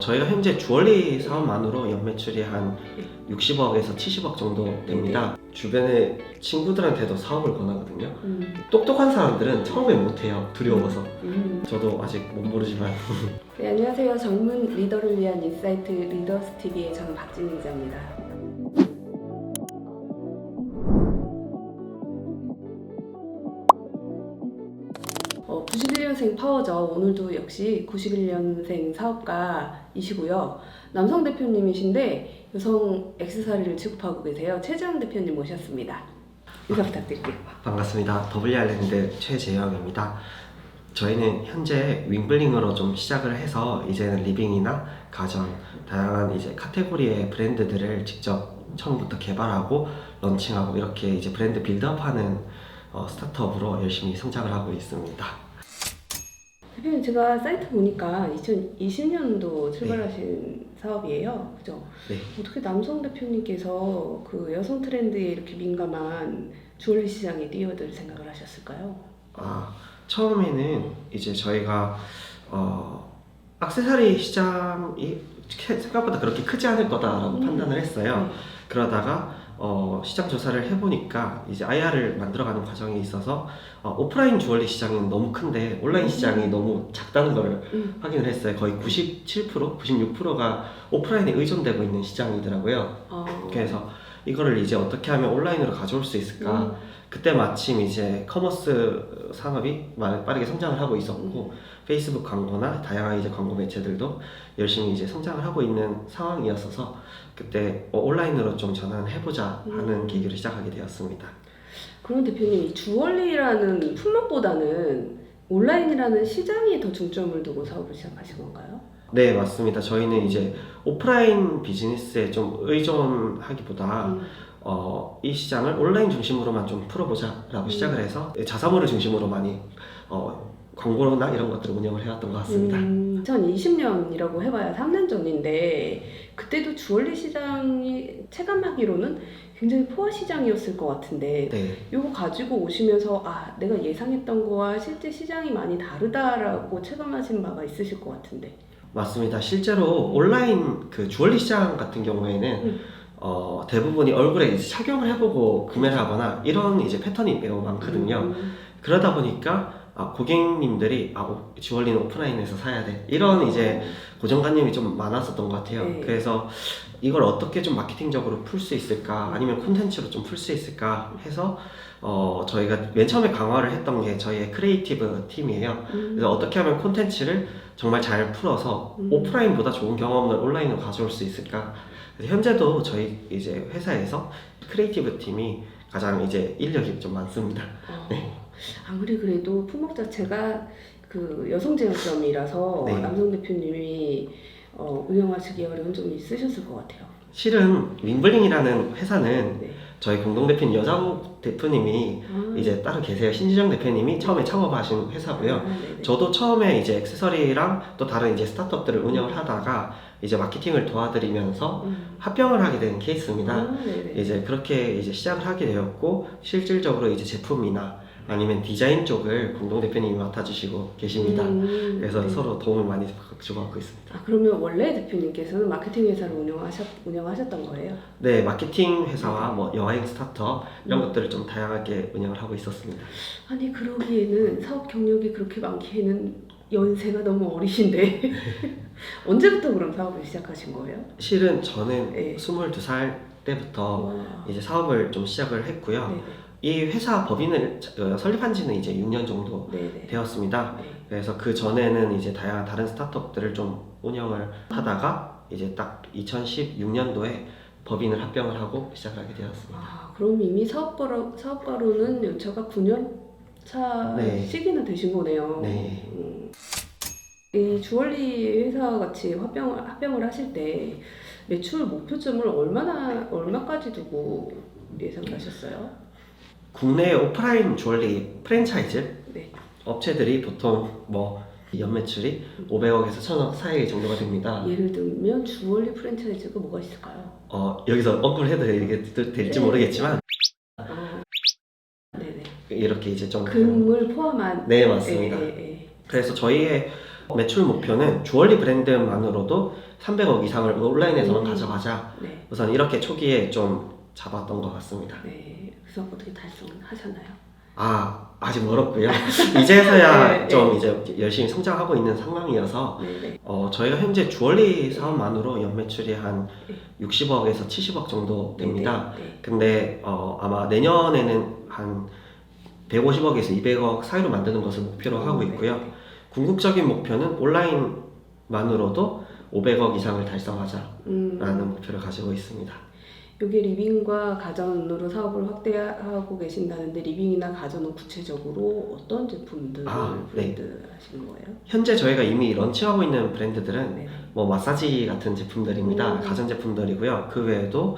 저희가 현재 주얼리 사업만으로 연매출이 한 60억에서 70억 정도 됩니다. 주변에 친구들한테도 사업을 권하거든요. 똑똑한 사람들은 처음에 못해요. 두려워서. 저도 아직 못 모르지만. 네, 안녕하세요. 젊은 리더를 위한 인사이트 리더스 TV의 저는 박진희 기자입니다. 91년생 파워죠. 오늘도 역시 91년생 사업가이시고요. 남성 대표님이신데 여성 액세서리를 취급하고 계세요. 최재형 대표님 모셨습니다. 인사 부탁드릴게요. 반갑습니다. WR랜드 최재형입니다. 저희는 현재 윙블링으로 좀 시작을 해서 이제는 리빙이나 가전, 다양한 이제 카테고리의 브랜드들을 직접 처음부터 개발하고 런칭하고 이렇게 이제 브랜드 빌드업하는 스타트업으로 열심히 성장을 하고 있습니다. 대표님, 제가 사이트 보니까 2020년도 출발하신 사업이에요. 그죠? 네. 어떻게 남성 대표님께서 그 여성 트렌드에 이렇게 민감한 주얼리 시장에 뛰어들 생각을 하셨을까요? 처음에는 이제 저희가 액세서리 시장이 생각보다 그렇게 크지 않을 거다라고 판단을 했어요. 그러다가 시장 조사를 해보니까 이제 IR을 만들어가는 과정에 있어서 오프라인 주얼리 시장은 너무 큰데 온라인 시장이 너무 작다는 걸 확인을 했어요. 거의 97%, 96%가 오프라인에 의존되고 있는 시장이더라고요. 그래서 이거를 이제 어떻게 하면 온라인으로 가져올 수 있을까? 그때 마침 이제 커머스 산업이 빠르게 성장을 하고 있었고 페이스북 광고나 다양한 이제 광고 매체들도 열심히 이제 성장을 하고 있는 상황이었어서 그때 온라인으로 좀 전환해보자 하는 계기로 시작하게 되었습니다. 그럼 대표님, 이 주얼리라는 품목보다는 온라인이라는 시장에 더 중점을 두고 사업을 시작하신 건가요? 네, 맞습니다. 저희는 이제 오프라인 비즈니스에 좀 의존하기보다 이 시장을 온라인 중심으로만 좀 풀어보자 라고 시작을 해서 자사몰을 중심으로 많이 광고나 이런 것들을 운영을 해왔던 것 같습니다. 2020년이라고 해봐야 3년 전인데 그때도 주얼리 시장이 체감하기로는 굉장히 포화 시장이었을 것 같은데 네. 이거 가지고 오시면서 내가 예상했던 거와 실제 시장이 많이 다르다라고 체감하신 바가 있으실 것 같은데. 맞습니다. 실제로 온라인 그 주얼리 시장 같은 경우에는 대부분이 얼굴에 이제 착용을 해보고 구매를 하거나 이런 이제 패턴이 매우 많거든요. 그러다 보니까 고객님들이 주얼리는 오프라인에서 사야 돼 이런 이제 고정관념이 좀 많았었던 것 같아요. 네. 그래서 이걸 어떻게 좀 마케팅적으로 풀 수 있을까 아니면 콘텐츠로 좀 풀 수 있을까 해서 저희가 맨 처음에 강화를 했던 게 저희의 크리에이티브 팀이에요. 그래서 어떻게 하면 콘텐츠를 정말 잘 풀어서 오프라인보다 좋은 경험을 온라인으로 가져올 수 있을까. 그래서 현재도 저희 이제 회사에서 크리에이티브 팀이 가장 이제 인력이 좀 많습니다. 네. 아무리 그래도 품목 자체가 그 여성 제형점이라서 네. 남성 대표님이 운영하시기 어려운 점이 있으셨을 것 같아요. 실은 윙블링이라는 회사는 네. 저희 공동대표님 여자 대표님이 이제 따로 계세요. 신지정 대표님이 처음에 창업하신 회사고요. 저도 처음에 이제 액세서리랑 또 다른 이제 스타트업들을 운영을 하다가 이제 마케팅을 도와드리면서 합병을 하게 된 케이스입니다. 이제 그렇게 이제 시작을 하게 되었고 실질적으로 이제 제품이나 아니면 디자인 쪽을 공동대표님이 맡아주시고 계십니다. 그래서 서로 도움을 많이 주고받고 있습니다. 그러면 원래 대표님께서는 마케팅 회사를 운영하셨던 거예요? 네, 마케팅 회사와 뭐 여행 스타트업 이런 것들을 좀 다양하게 운영을 하고 있었습니다. 아니, 그러기에는 사업 경력이 그렇게 많기에는 연세가 너무 어리신데 언제부터 그럼 사업을 시작하신 거예요? 실은 저는 네. 22살 때부터 이제 사업을 좀 시작을 했고요. 네네. 이 회사 법인을 설립한 지는 이제 6년 정도 네네. 되었습니다. 네. 그래서 그 전에는 이제 다양한 다른 스타트업들을 좀 운영을 하다가 이제 딱 2016년도에 법인을 합병을 하고 시작을 하게 되었습니다. 그럼 이미 사업가로는 연차가 9년 차씩이나 되신 거네요. 네. 이 주얼리 회사 같이 합병을 하실 때 매출 목표점을 얼마까지 두고 예상을 하셨어요? 국내 오프라인 주얼리 프랜차이즈 네. 업체들이 보통 뭐 연매출이 500억에서 1000억 사이 정도가 됩니다. 예를 들면 주얼리 프랜차이즈가 뭐가 있을까요? 여기서 언급을 해도 될지 네. 모르겠지만 네네. 이렇게 이제 좀 금을 포함한. 네, 맞습니다. 네. 그래서 저희의 매출 목표는 주얼리 브랜드만으로도 300억 이상을 온라인에서만 음. 가져가자. 네. 우선 이렇게 초기에 좀 잡았던 것 같습니다. 네. 그래서 어떻게 달성하셨나요? 아직 멀었고요. 이제서야 네, 좀 네. 이제 열심히 성장하고 있는 상황이어서 네네. 저희가 현재 주얼리 사업만으로 연매출이 한 네. 60억에서 70억 정도 됩니다. 네. 근데 아마 내년에는 한 150억에서 200억 사이로 만드는 것을 목표로 하고 있고요. 네. 궁극적인 목표는 온라인만으로도 500억 이상을 달성하자라는 목표를 가지고 있습니다. 여기 리빙과 가전으로 사업을 확대하고 계신다는데 리빙이나 가전은 구체적으로 어떤 제품들을 네. 브랜드 하시는 거예요? 현재 저희가 이미 런칭하고 있는 브랜드들은 네. 뭐 마사지 같은 제품들입니다. 가전 제품들이고요. 그 외에도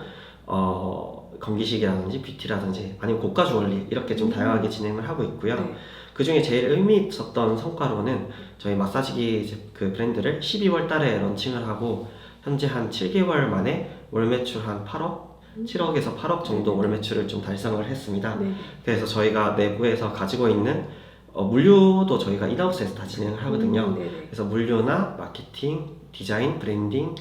건기식이라든지 뷰티라든지 아니면 고가 주얼리 이렇게 좀 다양하게 진행을 하고 있고요. 네. 그 중에 제일 의미 있었던 성과로는 저희 마사지기 그 브랜드를 12월 달에 런칭을 하고 현재 한 7개월 만에 월 매출 한 8억? 7억에서 8억 정도 월 매출을 좀 달성을 했습니다. 네. 그래서 저희가 내부에서 가지고 있는 물류도 저희가 인하우스에서 다 진행을 하거든요. 네네. 그래서 물류나 마케팅, 디자인, 브랜딩,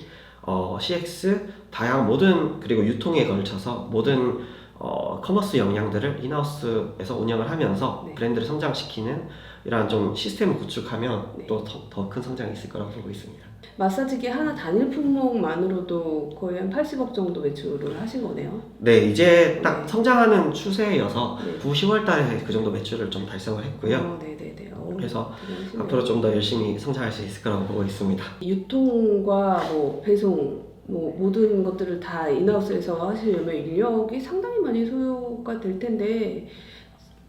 CX 다양한 모든 그리고 유통에 걸쳐서 모든 커머스 역량들을 인하우스에서 운영을 하면서 네. 브랜드를 성장시키는 이러한 좀 시스템을 구축하면 네. 또 더 큰 성장이 있을 거라고 보고 있습니다. 마사지기 하나 단일 품목만으로도 거의 한 80억 정도 매출을 하신 거네요. 네, 이제 딱 네. 성장하는 추세여서 네. 9, 10월 달에 그 정도 매출을 좀 달성을 했고요. 네네네. 그래서 대단하시네요. 앞으로 좀 더 열심히 성장할 수 있을 거라고 보고 있습니다. 유통과 뭐 배송 뭐 모든 것들을 다 인하우스에서 하시려면 인력이 상당히 많이 소요가 될 텐데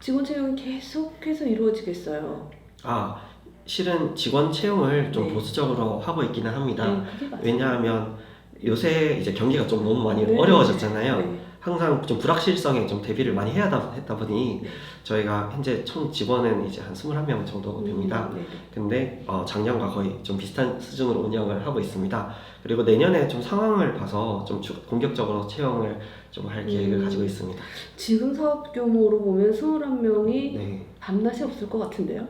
직원 채용이 계속해서 이루어지겠어요. 실은 직원 채용을 좀 네. 보수적으로 하고 있기는 합니다. 네, 그게 맞아요. 왜냐하면 요새 이제 경기가 좀 너무 많이 네. 어려워졌잖아요. 네. 항상 좀 불확실성에 좀 대비를 많이 했다 보니 네. 저희가 현재 총 직원은 이제 한 21명 정도 됩니다. 네. 근데 작년과 거의 좀 비슷한 수준으로 운영을 하고 있습니다. 그리고 내년에 좀 상황을 봐서 좀 공격적으로 채용을 좀 할 계획을 가지고 있습니다. 지금 사업 규모로 보면 21명이 네. 밤낮이 없을 것 같은데요?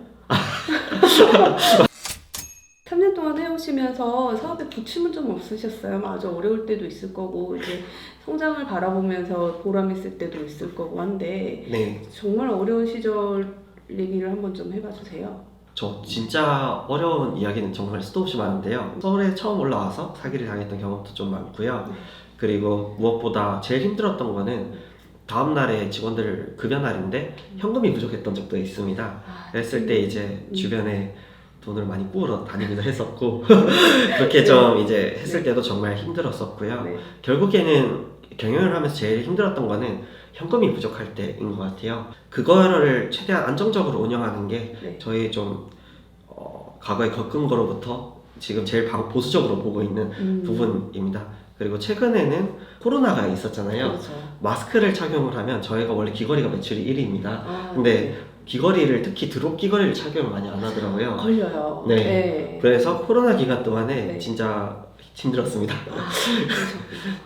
3년 동안 해오시면서 사업에 부침은 좀 없으셨어요? 아주 어려울 때도 있을 거고 이제 성장을 바라보면서 보람있을 때도 있을 거고 한데 네. 정말 어려운 시절 얘기를 한번 좀 해봐 주세요. 저 진짜 어려운 이야기는 정말 수도 없이 많은데요. 서울에 처음 올라와서 사기를 당했던 경험도 좀 많고요. 네. 그리고 무엇보다 제일 힘들었던 거는 다음날에 직원들 급여 날인데 현금이 부족했던 적도 있습니다. 그랬을 때 이제 주변에 돈을 많이 꾸러 다니기도 했었고 그렇게 좀 이제 했을 때도 정말 힘들었었고요. 네. 결국에는 경영을 하면서 제일 힘들었던 거는 현금이 부족할 때인 것 같아요. 그거를 최대한 안정적으로 운영하는 게 네. 저희 좀 과거에 겪은 거로부터 지금 제일 보수적으로 보고 있는 부분입니다. 그리고 최근에는 코로나가 있었잖아요. 그렇죠. 마스크를 착용을 하면 저희가 원래 귀걸이가 매출이 1위입니다. 근데 네. 귀걸이를 특히 드롭 귀걸이를 착용을 많이 안 하더라고요. 걸려요. 네. 네. 그래서 코로나 기간 동안에 네. 진짜 힘들었습니다. 그러셨군요.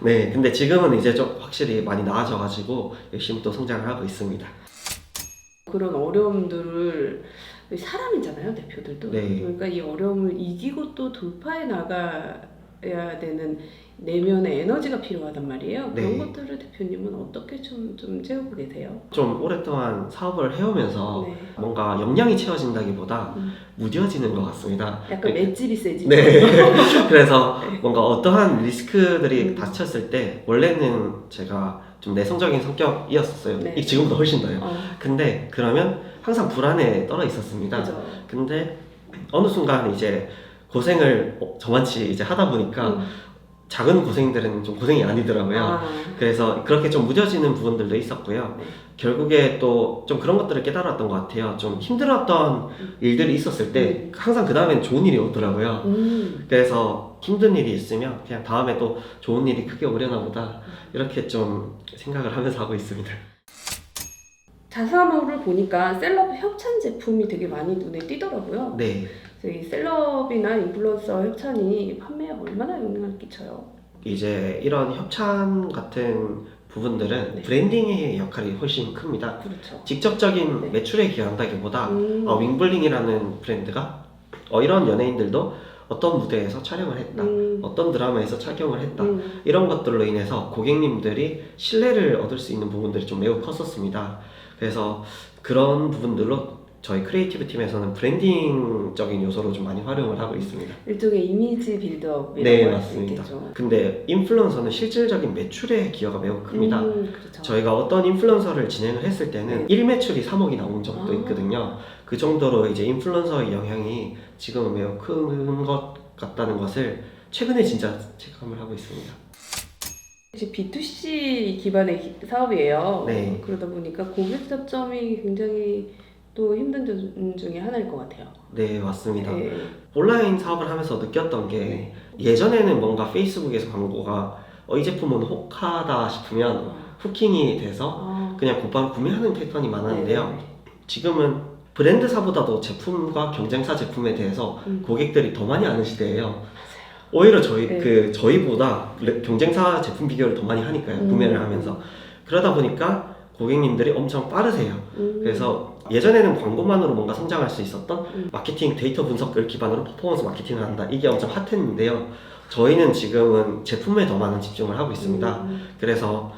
네, 근데 지금은 이제 좀 확실히 많이 나아져가지고 열심히 또 성장을 하고 있습니다. 그런 어려움들을 사람이잖아요, 대표들도. 네. 그러니까 이 어려움을 이기고 또 돌파해 나가야 되는 내면의 에너지가 필요하단 말이에요. 그런 네. 것들을 대표님은 어떻게 좀 채우고 계세요? 좀 오랫동안 사업을 해오면서 네. 뭔가 역량이 채워진다기보다 무뎌지는 것 같습니다. 약간 맷집이 세지죠. 네. 그래서 네. 뭔가 어떠한 리스크들이 닥쳤을 때 원래는 제가 좀 내성적인 성격이었어요. 네. 지금보다 훨씬 더요. 근데 그러면 항상 불안에 떨어 있었습니다. 그죠. 근데 어느 순간 이제 고생을 저만치 이제 하다 보니까 작은 고생들은 좀 고생이 아니더라고요. 그래서 그렇게 좀 무뎌지는 부분들도 있었고요. 네. 결국에 또 좀 그런 것들을 깨달았던 것 같아요. 좀 힘들었던 일들이 있었을 때 항상 그 다음엔 좋은 일이 오더라고요. 그래서 힘든 일이 있으면 그냥 다음에 또 좋은 일이 크게 오려나 보다 이렇게 좀 생각을 하면서 하고 있습니다. 자사모를 보니까 셀럽 협찬 제품이 되게 많이 눈에 띄더라고요. 네. 그래서 이 셀럽이나 인플루언서 협찬이 판매에 얼마나 영향을 끼쳐요? 이제 이런 협찬 같은 부분들은 네. 브랜딩의 역할이 훨씬 큽니다. 그렇죠. 직접적인 네. 매출에 기여한다기보다 윙블링이라는 브랜드가 이런 연예인들도 어떤 무대에서 촬영을 했다, 어떤 드라마에서 착용을 했다, 이런 것들로 인해서 고객님들이 신뢰를 얻을 수 있는 부분들이 좀 매우 컸었습니다. 그래서 그런 부분들로 저희 크리에이티브 팀에서는 브랜딩적인 요소로 좀 많이 활용을 하고 있습니다. 일종의 이미지 빌드업이라고 네, 할 수 맞습니다. 있겠죠. 근데 인플루언서는 실질적인 매출의 기여가 매우 큽니다. 그렇죠. 저희가 어떤 인플루언서를 진행을 했을 때는 1매출이 3억이 나온 적도 있거든요. 그 정도로 이제 인플루언서의 영향이 지금은 매우 큰 것 같다는 것을 최근에 진짜 체감을 하고 있습니다. 이제 B2C 기반의 사업이에요. 네. 그러다 보니까 고객 접점이 굉장히 또 힘든 점 중에 하나일 것 같아요. 네, 맞습니다. 네. 온라인 사업을 하면서 느꼈던 게 예전에는 뭔가 페이스북에서 광고가 이 제품은 혹하다 싶으면 후킹이 돼서 그냥 곧바로 구매하는 패턴이 많았는데요. 지금은 브랜드사보다도 제품과 경쟁사 제품에 대해서 고객들이 더 많이 아는 시대예요. 오히려 저희보다 경쟁사 제품 비교를 더 많이 하니까요. 구매를 하면서. 그러다 보니까 고객님들이 엄청 빠르세요. 그래서 예전에는 광고만으로 뭔가 성장할 수 있었던 마케팅 데이터 분석을 기반으로 퍼포먼스 마케팅을 한다. 이게 엄청 핫했는데요. 저희는 지금은 제품에 더 많은 집중을 하고 있습니다. 그래서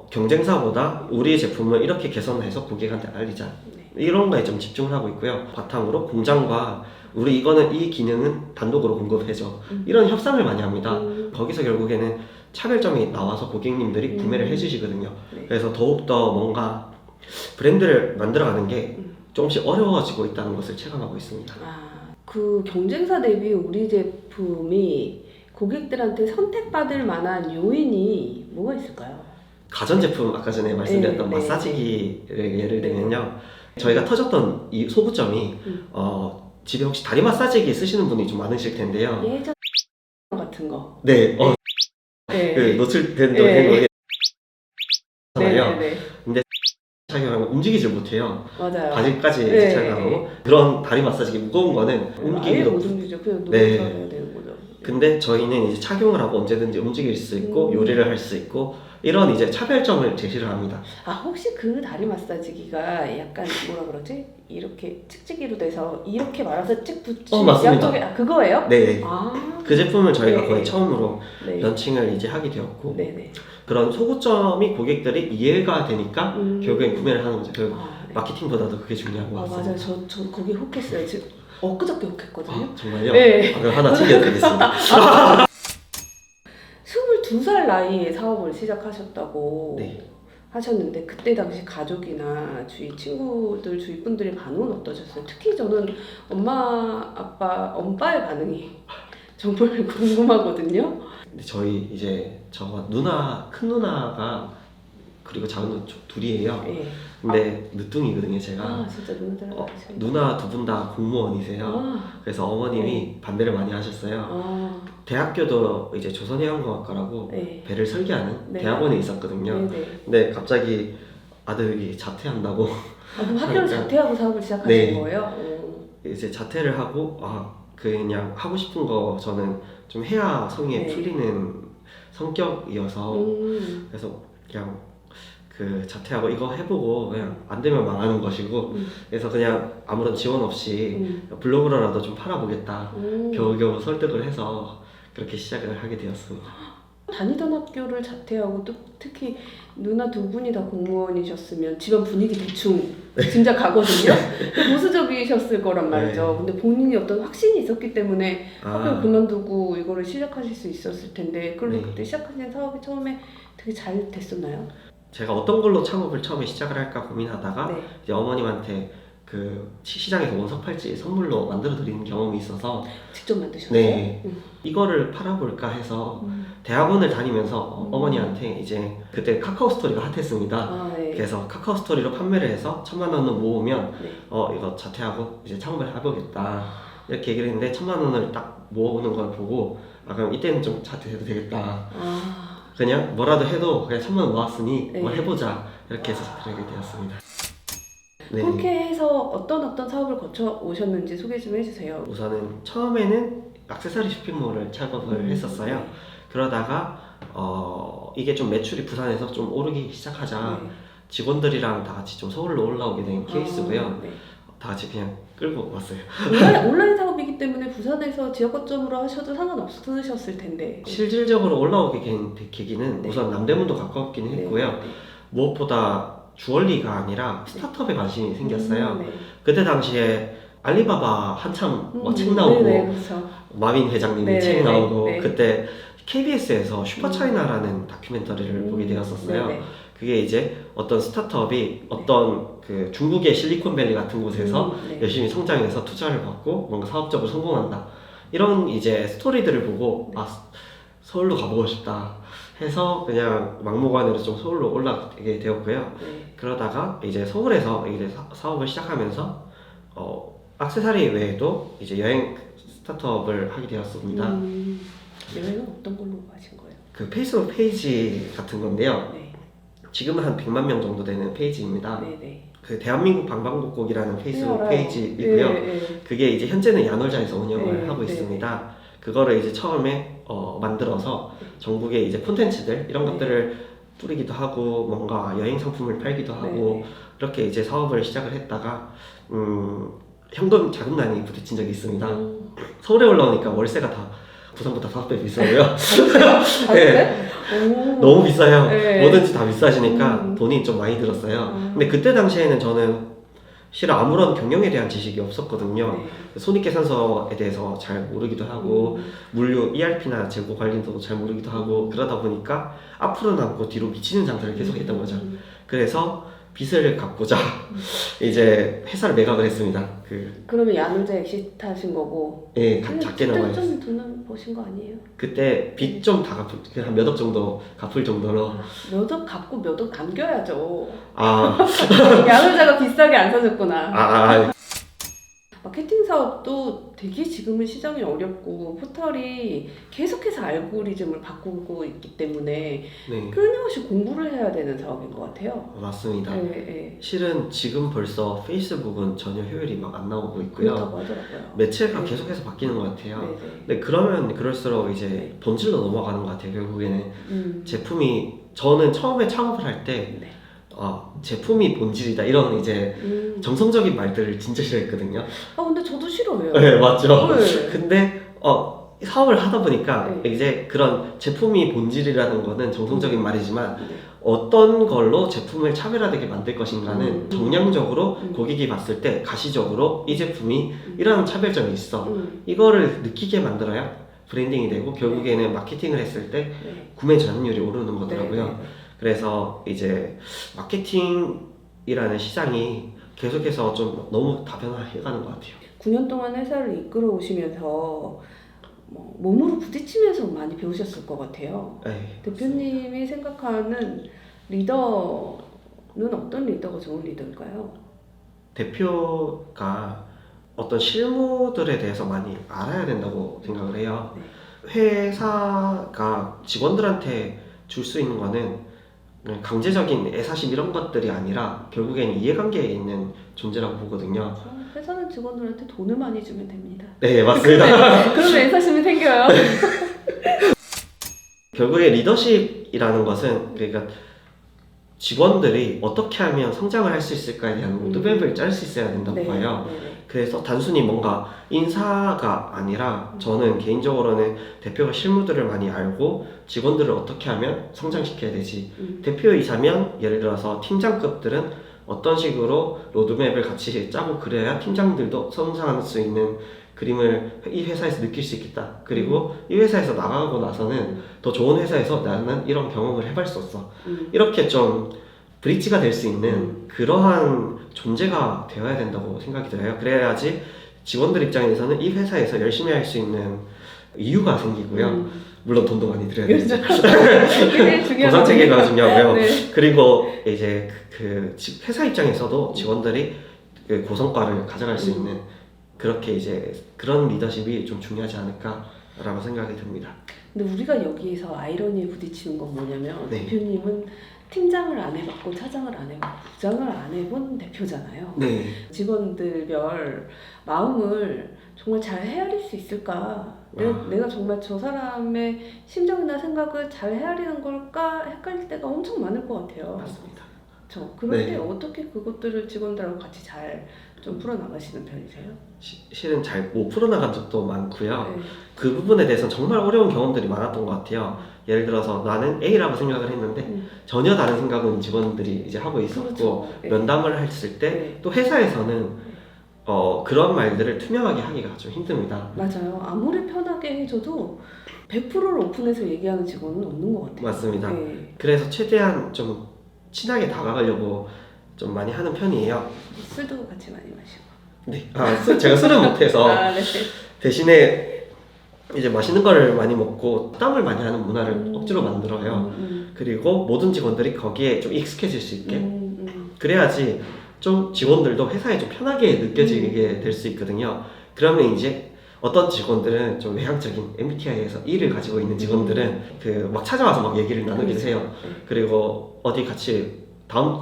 경쟁사보다 우리 제품을 이렇게 개선해서 고객한테 알리자. 이런 거에 좀 집중을 하고 있고요. 바탕으로 공장과 우리 이 기능은 단독으로 공급해줘. 이런 협상을 많이 합니다. 거기서 결국에는 차별점이 나와서 고객님들이 구매를 해주시거든요. 그래서 더욱더 뭔가 브랜드를 만들어가는 게 조금씩 어려워지고 있다는 것을 체감하고 있습니다. 그 경쟁사 대비 우리 제품이 고객들한테 선택받을 만한 요인이 뭐가 있을까요? 가전제품, 아까 전에 말씀드렸던 마사지기를 예를 들면요. 저희가 터졌던 이 소구점이 집에 혹시 다리 마사지기 쓰시는 분이 좀 많으실 텐데요. 예전 같은 거. 네. 그 노출된 적이 있잖아요. 근데 착용하면 움직이질 못해요. 맞아요. 바지까지 착용하고 그런 다리 마사지기 무거운 거는 움직이기도 못 움직이죠. 그냥 누워서 해야 되는 거죠. 근데 저희는 이제 착용을 하고 언제든지 움직일 수 있고 요리를 할 수 있고 이런 이제 차별점을 제시를 합니다. 혹시 그 다리 마사지기가 약간 뭐라 그러지? 이렇게 찍찍이로 돼서 이렇게 말아서 찍 붙이는 맞습니다. 양쪽에 그거예요? 네. 그 제품을 저희가 거의 처음으로 네. 런칭을 이제 하게 되었고 네네. 그런 소구점이 고객들이 이해가 되니까 결국엔 구매를 하는 거죠. 결국 마케팅보다도 그게 중요한 것 같습니다. 맞아요. 저 거기 혹했어요. 지금 엊그저께 혹했거든요. 정말요? 네. 그럼 하나 챙겨드리겠습니다. 22살 나이에 사업을 시작하셨다고 네. 하셨는데 그때 당시 가족이나 주위 친구들, 주위 분들의 반응은 어떠셨어요? 특히 저는 엄빠의 반응이 정말 궁금하거든요. 근데 저희 이제 저 큰 누나가 그리고 작은 누나 둘이에요. 네. 근데 늦둥이거든요, 제가. 진짜 누나 두 분 다 공무원이세요. 그래서 어머님이 반대를 많이 하셨어요. 대학교도 이제 조선해양공학과라고 배를 설계하는 대학원에 있었거든요. 근데 갑자기 아들이 자퇴한다고. 그럼 학교를 자퇴하고 사업을 시작하신 거예요? 이제 자퇴를 하고 그냥 하고 싶은 거 저는 좀 해야 성에 풀리는 성격이어서 그래서 그냥 그 자퇴하고 이거 해보고 그냥 안 되면 망하는 것이고 그래서 그냥 아무런 지원 없이 블로그로라도 좀 팔아보겠다 겨우겨우 설득을 해서 그렇게 시작을 하게 되었습니다. 다니던 학교를 자퇴하고 또 특히 누나 두 분이 다 공무원이셨으면 집안 분위기 대충 짐작 가거든요. 보수적이셨을 거란 말이죠. 근데 본인이 어떤 확신이 있었기 때문에 학교를 그만두고 이거를 시작하실 수 있었을 텐데 그럼 그때 시작하신 사업이 처음에 되게 잘 됐었나요? 제가 어떤 걸로 창업을 처음에 시작을 할까 고민하다가 이제 어머님한테 그 시장에서 원석 팔찌 선물로 만들어 드리는 경험이 있어서 직접 만드셨어요? 네. 이거를 팔아볼까 해서 대학원을 다니면서 어머니한테 이제 그때 카카오 스토리가 핫했습니다. 그래서 카카오 스토리로 판매를 해서 1,000만 원을 모으면 이거 자퇴하고 이제 창업을 해보겠다 이렇게 얘기를 했는데 1,000만 원을 딱 모으는 걸 보고 그럼 이때는 좀 자퇴해도 되겠다. 그냥 뭐라도 해도 그냥 1,000만 원 모았으니 뭘 해보자 이렇게 해서 자퇴하게 되었습니다. 그렇게 해서 어떤 사업을 거쳐 오셨는지 소개 좀 해주세요. 우선은 처음에는 액세서리 쇼핑몰을 창업을 했었어요. 그러다가 이게 좀 매출이 부산에서 좀 오르기 시작하자 직원들이랑 다 같이 좀 서울로 올라오게 된 케이스고요. 다 같이 그냥 끌고 왔어요. 온라인 사업이기 때문에 부산에서 지역 거점으로 하셔도 상관없으셨을 텐데. 실질적으로 올라오게 된 계기는 네. 우선 남대문도 가깝긴 했고요. 네. 무엇보다 주얼리가 아니라 스타트업에 관심이 생겼어요. 네. 그때 당시에 알리바바 한참 책 나오고 네네, 그렇죠. 마빈 회장님이 네, 책 네, 나오고 네. 그때 KBS에서 슈퍼차이나라는 다큐멘터리를 보게 되었었어요. 네네. 그게 이제 어떤 스타트업이 어떤 그 중국의 실리콘밸리 같은 곳에서 네. 열심히 성장해서 투자를 받고 뭔가 사업적으로 성공한다. 이런 이제 스토리들을 보고 네. 서울로 가보고 싶다 해서 그냥 막무가내로 좀 서울로 올라가게 되었고요. 네. 그러다가 이제 서울에서 이제 사업을 시작하면서 액세서리 외에도 이제 여행 스타트업을 하게 되었습니다. 여행은 어떤 걸로 가신 거예요? 그 페이스북 페이지 같은 건데요. 네. 지금은 한 100만 명 정도 되는 페이지입니다. 네네. 그 대한민국 방방곡곡이라는 페이스북 알아요. 페이지이고요. 네. 그게 이제 현재는 야놀자에서 운영을 네, 하고 네. 있습니다. 그거를 이제 처음에 만들어서 전국에 이제 콘텐츠들 이런 네. 것들을 뿌리기도 하고 뭔가 여행 상품을 팔기도 하고 네. 이렇게 이제 사업을 시작을 했다가 현금 자금난이 부딪힌 적이 있습니다. 서울에 올라오니까 월세가 다 부산보다 5배 비싸고요. 네. 너무 비싸요. 네. 뭐든지 다 비싸지니까 돈이 좀 많이 들었어요. 근데 그때 당시에는 저는 실은 아무런 경영에 대한 지식이 없었거든요. 네. 손익계산서에 대해서 잘 모르기도 하고 물류 ERP나 재고 관리도 잘 모르기도 하고 그러다 보니까 앞으로 남고 뒤로 미치는 장사를 계속 했던 거죠. 그래서 빚을 갚고자 이제 회사를 매각을 했습니다. 그러면 야놀자 엑시트하신 거고. 예, 작게 나와요. 그때 좀 돈을 버신 거 아니에요? 그때 빚 좀 다 갚을, 한 몇 억 정도 갚을 정도로. 몇 억 갚고 몇 억 남겨야죠. 아, 야놀자가 비싸게 안 사줬구나. 아. 마케팅 사업도 되게 지금은 시장이 어렵고 포털이 계속해서 알고리즘을 바꾸고 있기 때문에 네, 끊임없이 공부를 해야 되는 사업인 것 같아요. 맞습니다. 네. 실은 지금 벌써 페이스북은 전혀 효율이 막 안 나오고 있고요. 그렇다고 하더라고요. 매체가 네. 계속해서 바뀌는 것 같아요. 네네. 근데 그러면 그럴수록 이제 네. 본질로 넘어가는 것 같아요. 결국에는 제품이 저는 처음에 창업을 할 때 네. 제품이 본질이다 이런 이제 정성적인 말들을 진짜 싫어했거든요. 근데 저도 싫어해요. 네, 맞죠. 네. 근데 사업을 하다 보니까 네. 이제 그런 제품이 본질이라는 거는 정성적인 말이지만 네. 어떤 걸로 제품을 차별화되게 만들 것인가는 정량적으로 고객이 봤을 때 가시적으로 이 제품이 이런 차별점이 있어. 이거를 느끼게 만들어야 브랜딩이 되고 결국에는 마케팅을 했을 때 네. 구매 전환율이 오르는 거더라고요. 네. 그래서 이제 마케팅이라는 시장이 계속해서 좀 너무 다변화해가는 것 같아요. 9년 동안 회사를 이끌어 오시면서 몸으로 부딪히면서 많이 배우셨을 것 같아요. 네, 대표님이 생각하는 리더는 어떤 리더가 좋은 리더일까요? 대표가 어떤 실무들에 대해서 많이 알아야 된다고 생각을 해요. 네. 회사가 직원들한테 줄 수 있는 거는 그냥 강제적인 애사심 이런 것들이 아니라 결국엔 이해관계에 있는 존재라고 보거든요. 회사는 직원들한테 돈을 많이 주면 됩니다. 네, 맞습니다. 그러면 애사심이 생겨요. 결국에 리더십이라는 것은 그러니까 직원들이 어떻게 하면 성장을 할 수 있을까에 대한 로드맵을 짤 수 있어야 된다고 봐요. 그래서 단순히 뭔가 인사가 아니라 저는 개인적으로는 대표가 실무들을 많이 알고 직원들을 어떻게 하면 성장시켜야 되지. 대표이사면 예를 들어서 팀장급들은 어떤 식으로 로드맵을 같이 짜고 그래야 팀장들도 성장할 수 있는 그림을 이 회사에서 느낄 수 있겠다. 그리고 이 회사에서 나가고 나서는 더 좋은 회사에서 나는 이런 경험을 해볼 수 없어. 이렇게 좀 브릿지가 될 수 있는 그러한 존재가 되어야 된다고 생각이 들어요. 그래야지 직원들 입장에서는 이 회사에서 열심히 할 수 있는 이유가 생기고요. 물론 돈도 많이 들여야 되죠. 보상 체계가 중요하고요. 네. 그리고 이제 그 회사 입장에서도 직원들이 그 고성과를 가져갈 수 있는 그렇게 이제 그런 리더십이 좀 중요하지 않을까라고 생각이 듭니다. 근데 우리가 여기에서 아이러니에 부딪히는 건 뭐냐면 네. 대표님은 팀장을 안 해봤고 차장을 안 해봤고 부장을 안 해본 대표잖아요. 네. 직원들별 마음을 정말 잘 헤아릴 수 있을까? 내가 정말 저 사람의 심정이나 생각을 잘 헤아리는 걸까? 헷갈릴 때가 엄청 많을 것 같아요. 맞습니다. 그렇죠. 그럴 네. 때 어떻게 그것들을 직원들하고 같이 잘 좀 풀어나가시는 편이세요? 실은 잘 못 풀어나간 적도 많고요. 네. 그 부분에 대해서는 정말 어려운 경험들이 많았던 것 같아요. 예를 들어서 나는 A라고 생각을 했는데 전혀 다른 생각은 직원들이 이제 하고 있었고, 그렇죠. 네. 면담을 했을 때 네. 또 회사에서는 그런 말들을 투명하게 하기가 좀 힘듭니다. 맞아요. 아무리 편하게 해줘도 100%를 오픈해서 얘기하는 직원은 없는 것 같아요. 맞습니다. 네. 그래서 최대한 좀 친하게 다가가려고 좀 많이 하는 편이에요. 술도 같이 많이 마시고. 네. 제가 술은 못해서 네. 대신에 이제 맛있는 거를 많이 먹고 땀을 많이 하는 문화를 억지로 만들어요. 그리고 모든 직원들이 거기에 좀 익숙해질 수 있게 그래야지 좀 직원들도 회사에 좀 편하게 느껴지게 될 수 있거든요. 그러면 이제 어떤 직원들은 좀 외향적인 MBTI에서 E를 가지고 있는 직원들은 그 막 찾아와서 막 얘기를 나누기도 해요. 그리고 어디 같이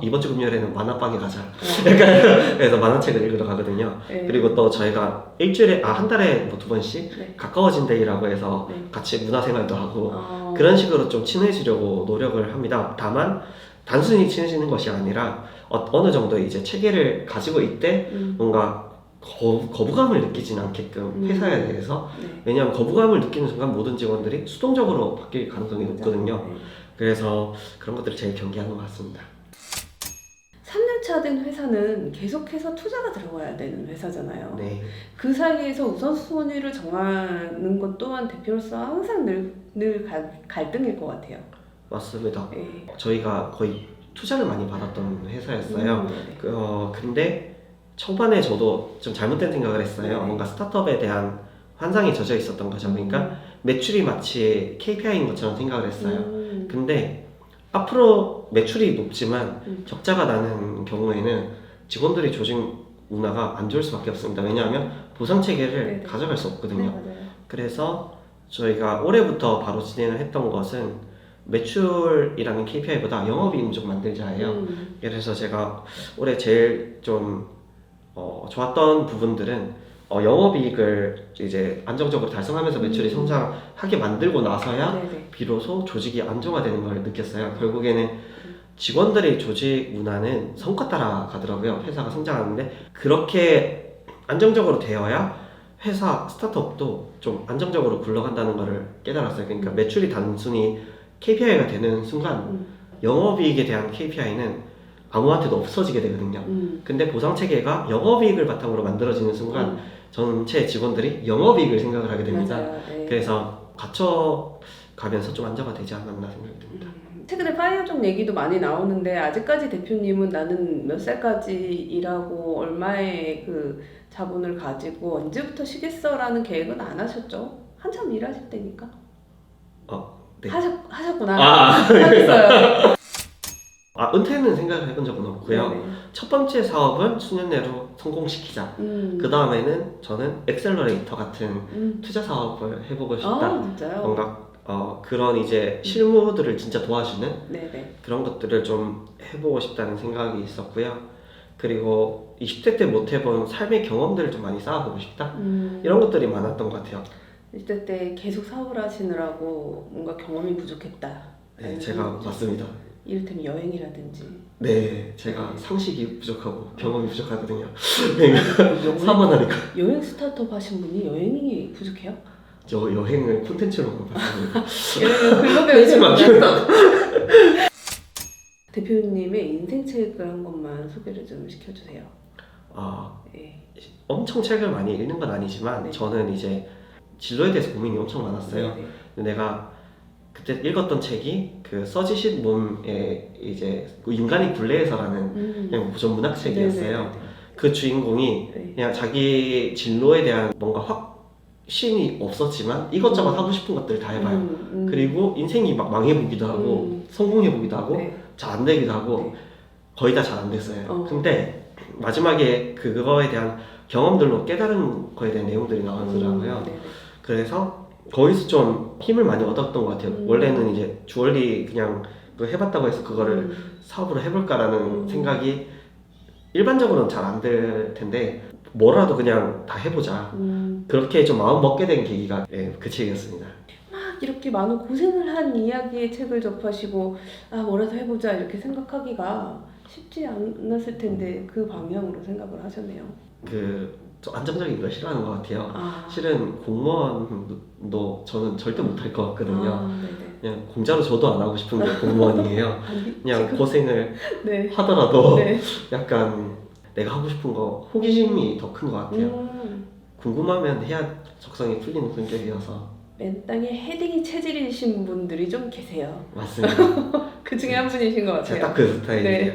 이번 주 금요일에는 만화방에 가자. 약간 그래서 만화책을 읽으러 가거든요. 네. 그리고 또 저희가 한 달에 뭐 2번씩 네. 가까워진 데이라고 해서 네. 같이 문화생활도 하고 그런 식으로 좀 친해지려고 노력을 합니다. 다만 단순히 친해지는 것이 아니라 어느 정도 이제 체계를 가지고 있대 뭔가 거부감을 느끼진 않게끔 회사에 대해서. 네. 왜냐하면 거부감을 느끼는 순간 모든 직원들이 수동적으로 바뀔 가능성이 높거든요. 네. 그래서 그런 것들을 제일 경계하는 것 같습니다. 3년차 된 회사는 계속해서 투자가 들어가야 되는 회사잖아요. 네. 그 사이에서 우선순위를 정하는 것 또한 대표로서 항상 늘 갈등일 것 같아요. 맞습니다. 네. 저희가 거의 투자를 많이 받았던 회사였어요. 네. 근데 초반에 저도 좀 잘못된 생각을 했어요. 네. 뭔가 스타트업에 대한 환상이 젖어 있었던 거죠. 그러니까 매출이 마치 KPI인 것처럼 생각을 했어요. 근데 앞으로 매출이 높지만 적자가 나는 경우에는 직원들이 조직 문화가 안 좋을 수밖에 없습니다. 왜냐하면 보상 체계를 네네. 가져갈 수 없거든요. 네, 맞아요. 그래서 저희가 올해부터 바로 진행을 했던 것은 매출이라는 KPI보다 영업이익 좀 만들자예요. 그래서 제가 올해 제일 좀 좋았던 부분들은 영업이익을 이제 안정적으로 달성하면서 매출이 성장하게 만들고 나서야 네네. 비로소 조직이 안정화되는 걸 느꼈어요. 결국에는 직원들의 조직 문화는 성과 따라가더라고요. 회사가 성장하는데 그렇게 안정적으로 되어야 회사 스타트업도 좀 안정적으로 굴러간다는 것을 깨달았어요. 그러니까 매출이 단순히 KPI가 되는 순간 영업이익에 대한 KPI는 아무한테도 없어지게 되거든요. 근데 보상 체계가 영업이익을 바탕으로 만들어지는 순간 전체 직원들이 영업이익을 생각을 하게 됩니다. 맞아요. 네. 그래서 갖춰가면서 좀 안정화되지 않았나 생각이 듭니다. 최근에 파이어족 얘기도 많이 나오는데 아직까지 대표님은 나는 몇 살까지 일하고 얼마의 그 자본을 가지고 언제부터 쉬겠어라는 계획은 안 하셨죠? 한참 일하실 때니까. 네. 하셨구나. 하셨어요. 은퇴는 생각을 해본 적은 없고요. 네네. 첫 번째 사업은 수년 내로 성공시키자. 그 다음에는 저는 엑셀러레이터 같은 투자 사업을 해보고 싶다. 진짜요? 뭔가 그런 이제 실무들을 진짜 도와주는 네네. 그런 것들을 좀 해보고 싶다는 생각이 있었고요. 그리고 20대 때 못 해본 삶의 경험들을 좀 많이 쌓아보고 싶다. 이런 것들이 많았던 것 같아요. 20대 때 계속 사업을 하시느라고 뭔가 경험이 부족했다. 네, 제가 맞습니다. 이를테면 여행이라든지. 네, 제가 상식이 부족하고 경험이 부족하거든요. 그러니까 사만하니까. 여행 스타트업 하신 분이 여행이 부족해요? 저 여행을 콘텐츠로만 봤습니다. 글로 배우시구나. 대표님의 인생책을 한 것만 소개를 좀 시켜주세요. 네. 엄청 책을 많이 읽는 건 아니지만 네. 저는 이제 진로에 대해서 고민이 엄청 많았어요. 네. 근데 내가 그때 읽었던 책이 그 서지식 몸의 이제 그 인간의 굴레에서라는 그냥 전문학 책이었어요. 네네. 그 주인공이 네. 그냥 자기 진로에 대한 뭔가 확신이 없었지만 이것저것 하고 싶은 것들을 다 해봐요. 그리고 인생이 막 망해보기도 하고 성공해보기도 하고 네. 잘 안 되기도 하고 네. 거의 다 잘 안 됐어요. 근데 마지막에 그거에 대한 경험들로 깨달은 거에 대한 내용들이 나오더라고요. 그래서 거기서 좀 힘을 많이 얻었던 것 같아요. 원래는 이제 주얼리 그냥 해봤다고 해서 그거를 사업으로 해볼까라는 생각이 일반적으로는 잘 안 들 텐데 뭐라도 그냥 다 해보자. 그렇게 좀 마음 먹게 된 계기가 그 책이었습니다. 막 이렇게 많은 고생을 한 이야기의 책을 접하시고 뭐라도 해보자 이렇게 생각하기가 쉽지 않았을 텐데 그 방향으로 생각을 하셨네요. 좀 안정적인 걸 싫어하는 것 같아요. 아, 실은 공무원도 저는 절대 못할 것 같거든요. 네네. 그냥 공짜로 저도 안 하고 싶은 게 공무원이에요. 아니, 그냥 고생을 네. 하더라도 네. 약간 내가 하고 싶은 거 호기심이 더 큰 것 같아요. 궁금하면 해야 적성이 풀리는 성격이어서. 맨 땅에 헤딩이 체질이신 분들이 좀 계세요. 맞습니다. 그 중에 한 분이신 것 같아요. 제가 딱 그 스타일이에요.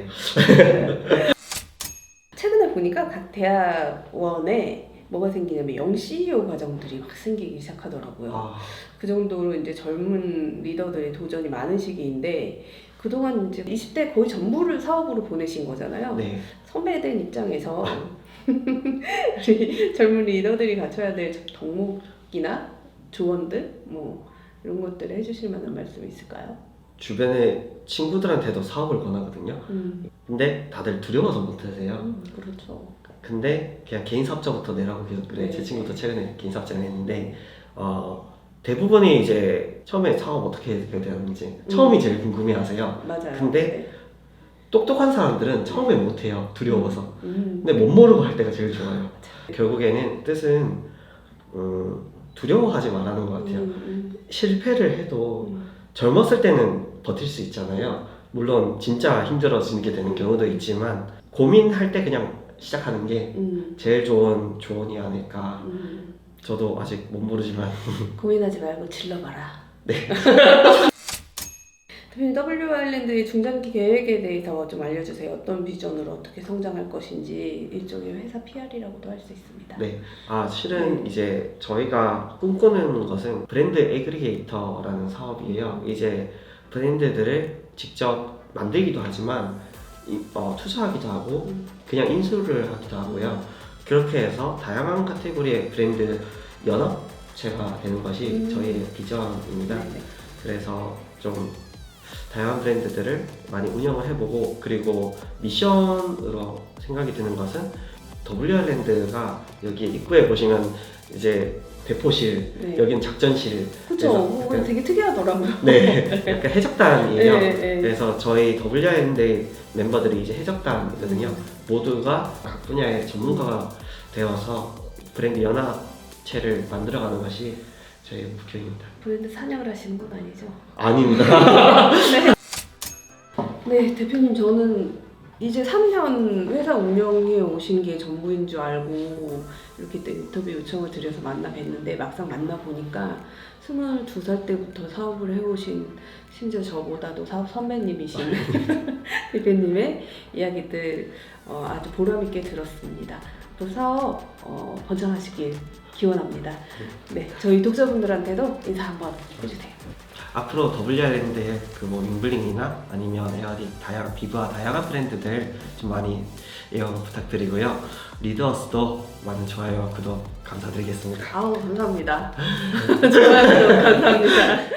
최근에 보니까 각 대학원에 뭐가 생기냐면 영CEO 과정들이 막 생기기 시작하더라고요. 아, 그 정도로 이제 젊은 리더들의 도전이 많은 시기인데 그동안 이제 20대 거의 전부를 사업으로 보내신 거잖아요. 네. 선배된 입장에서 우리 젊은 리더들이 갖춰야 될 덕목이나 조언들 뭐 이런 것들을 해주실 만한 말씀이 있을까요? 주변에 친구들한테도 사업을 권하거든요. 근데 다들 두려워서 못하세요. 그렇죠. 근데 그냥 개인 사업자부터 내라고 계속 그래. 네. 제 친구도 최근에 개인 사업자를 했는데 대부분이 이제 처음에 사업 어떻게 해야 되는지 처음이 제일 궁금해하세요. 맞아요. 근데 똑똑한 사람들은 처음에 못해요. 두려워서. 네. 근데 못 모르고 할 때가 제일 좋아요. 결국에는 뜻은 두려워하지 말라는 것 같아요. 실패를 해도 젊었을 때는 버틸 수 있잖아요. 물론 진짜 힘들어지게 되는 경우도 있지만 고민할 때 그냥 시작하는 게 제일 좋은 조언이 아닐까. 저도 아직 못 모르지만 고민하지 말고 질러봐라. 네. 대표님, W 아일랜드의 중장기 계획에 대해서 좀 알려주세요. 어떤 비전으로 어떻게 성장할 것인지 일종의 회사 PR이라고도 할 수 있습니다. 네. 실은 이제 저희가 꿈꾸는 것은 브랜드 애그리게이터라는 사업이에요. 이제 브랜드들을 직접 만들기도 하지만 투자하기도 하고 그냥 인수를 하기도 하고요. 그렇게 해서 다양한 카테고리의 브랜드 연합체가 되는 것이 저희의 비전입니다. 네네. 그래서 좀 다양한 브랜드들을 많이 운영을 해보고, 그리고 미션으로 생각이 드는 것은 WR랜드가 여기 입구에 보시면 이제 대포실, 네. 여기는 작전실. 그쵸. 그래서 되게 특이하더라고요. 네, 약간 해적단이에요. 네, 네. 그래서 저희 WR랜드 멤버들이 이제 해적단이거든요. 모두가 각 분야의 전문가가 되어서 브랜드 연합체를 만들어가는 것이 저희 목표입니다. 브랜드 사냥을 하시는 건 아니죠? 아닙니다. 네, 대표님, 저는 이제 3년 회사 운영해 오신 게 전부인 줄 알고 이렇게 또 인터뷰 요청을 드려서 만나 뵀는데 막상 만나 보니까 22살 때부터 사업을 해오신, 심지어 저보다도 사업 선배님이신 대표님의 이야기들 아주 보람있게 들었습니다. 또 사업 번창하시길 기원합니다. 네, 저희 독자분들한테도 인사 한번 해주세요. 앞으로 WR랜드의 뭐 윙블링이나 아니면 에어디 비브와 다양한 브랜드들 좀 많이 애용 부탁드리고요. 리더스도 많은 좋아요와 구독 감사드리겠습니다. 아우, 감사합니다. 좋아요, 감사합니다.